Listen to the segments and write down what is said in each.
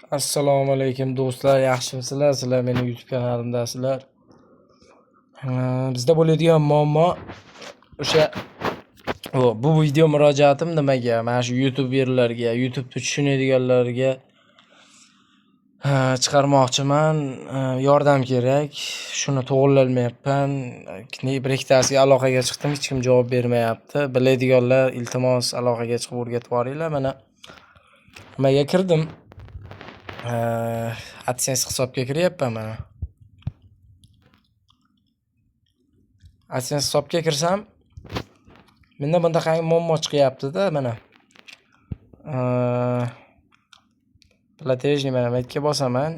Assalomu alaykum do'stlar, yaxshimisizlar? Sizlar meni YouTube kanalimdasizlar. Bizda bo'ladigan muammo o'sha bu video murojaatim nimaga? Mana shu YouTuberlarga, YouTube'da tushunadiganlarga chiqarmoqchiman. Yordam kerak. Shuni to'g'rilolmayapman. Bir ikkitasiga aloqaga chiqdim, hech kim javob bermayapti. Biladiganlar iltimos aloqaga chiqib o'rgatib boringlar. Mana nimaga kirdim? AdSense hisobga kiryapman mana. AdSense hisobga kirsam, menda bundaqa muammo chiqyapti-da mana. Platejniy mana metga bosaman.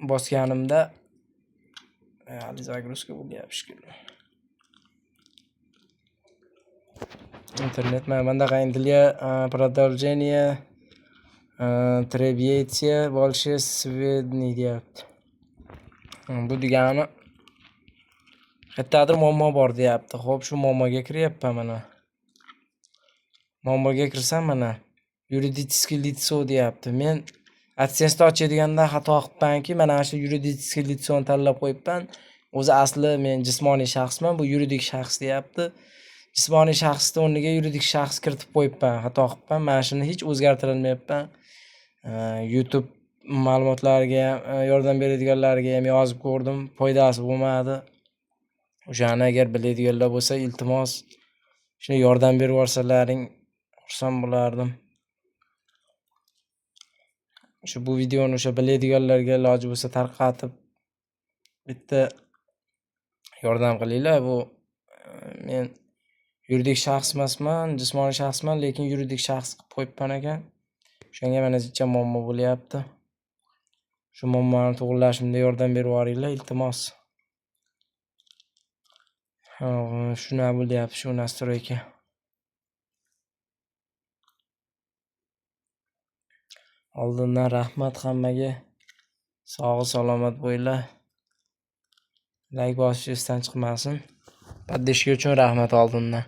Bosganimda загрузка bo'lyapti shekilli. Internet mana для продолжения требуется больше сведений deyapti. Bu degani qayerdadir muammo bor deyapti. Xo'p, shu muammoga kiryapman mana. Muammoga kirsam mana юридическое лицо deyapti. Men AdSense ochadigandan xato qilibmanki, mana shu юридическое лицoni tanlab qo'yibman. O'zi asli men jismoniy shaxsman, bu yuridik shaxs deyapti. Jismoniy shaxsning o'rniga yuridik shaxs kiritib qo'yibman, xato qilibman. Mana shuni hech o'zgartirolmayapman. YouTube ma'lumotlariga ham, yordam beradiganlarga ham yozib ko'rdim, foydasi bo'lmadi. O'shani agar biladiganlar bo'lsa, iltimos shuni yordam berib yuborsalaring xursand bo'lardim. Bu videoni o'sha biladiganlarga iloji bo'lsa tarqatib bitta yordam qilinglar. Bu men yuridik shaxs emasman, jismoniy shaxsman, lekin yuridik shaxs qilib qo'yibman ekan. Shunga mana zicha muammo bo'lyapti. Shu muammoni to'g'rilashimda yordam berib yuboringlar, iltimos. Shuna bo'lyapti, shu настройка. Oldindan rahmat hammaga. Sog' salomat bo'linglar. Like bosish esdan chiqmasin. Podдержка uchun rahmat oldindan.